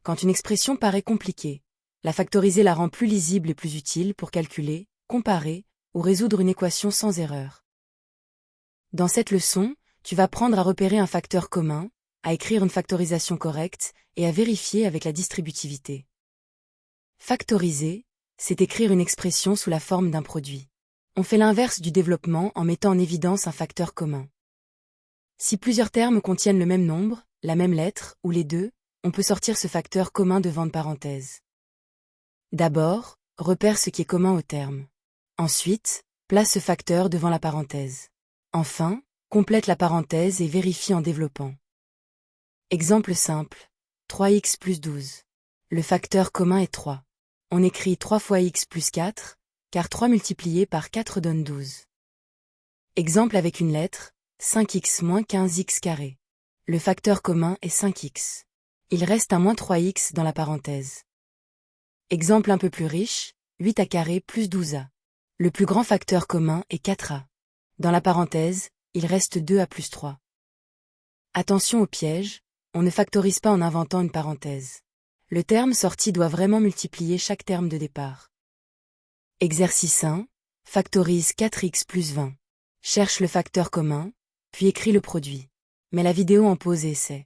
Quand une expression paraît compliquée, la factoriser la rend plus lisible et plus utile pour calculer, comparer ou résoudre une équation sans erreur. Dans cette leçon, tu vas apprendre à repérer un facteur commun, à écrire une factorisation correcte et à vérifier avec la distributivité. Factoriser, c'est écrire une expression sous la forme d'un produit. On fait l'inverse du développement en mettant en évidence un facteur commun. Si plusieurs termes contiennent le même nombre, la même lettre, ou les deux, on peut sortir ce facteur commun devant de parenthèses. D'abord, repère ce qui est commun aux termes. Ensuite, place ce facteur devant la parenthèse. Enfin, complète la parenthèse et vérifie en développant. Exemple simple. 3x plus 12. Le facteur commun est 3. On écrit 3 fois x plus 4, car 3 multiplié par 4 donne 12. Exemple avec une lettre, 5x moins 15x carré. Le facteur commun est 5x. Il reste un moins 3x dans la parenthèse. Exemple un peu plus riche, 8a carré plus 12a. Le plus grand facteur commun est 4a. Dans la parenthèse, il reste 2a plus 3. Attention au piège, on ne factorise pas en inventant une parenthèse. Le terme sorti doit vraiment multiplier chaque terme de départ. Exercice 1. Factorise 4x plus 20. Cherche le facteur commun, puis écris le produit. Mets la vidéo en pause et essaie.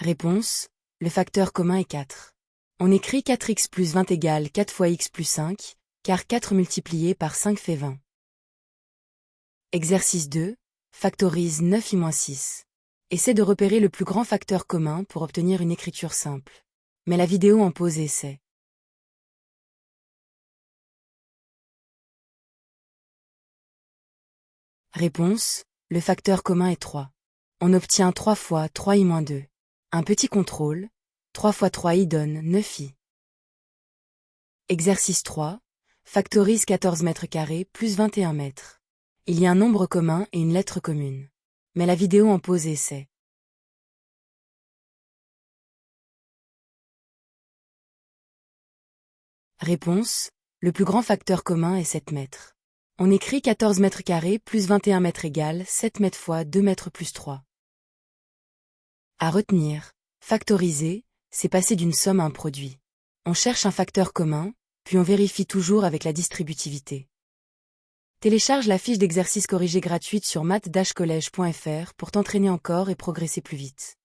Réponse. Le facteur commun est 4. On écrit 4x plus 20 égale 4 fois x plus 5, car 4 multiplié par 5 fait 20. Exercice 2. Factorise 9i-6. Essaie de repérer le plus grand facteur commun pour obtenir une écriture simple. Mets la vidéo en pause et essaie. Réponse. Le facteur commun est 3. On obtient 3 fois 3i-2. Un petit contrôle. 3 fois 3i donne 9i. Exercice 3. Factorise 14 mètres carrés plus 21 mètres. Il y a un nombre commun et une lettre commune. Mets la vidéo en pause et essaie. Réponse. Le plus grand facteur commun est 7 mètres. On écrit 14 mètres carrés plus 21 mètres égale 7 mètres fois 2 mètres plus 3. À retenir, factoriser, c'est passer d'une somme à un produit. On cherche un facteur commun, puis on vérifie toujours avec la distributivité. Télécharge la fiche d'exercice corrigée gratuite sur math-college.fr pour t'entraîner encore et progresser plus vite.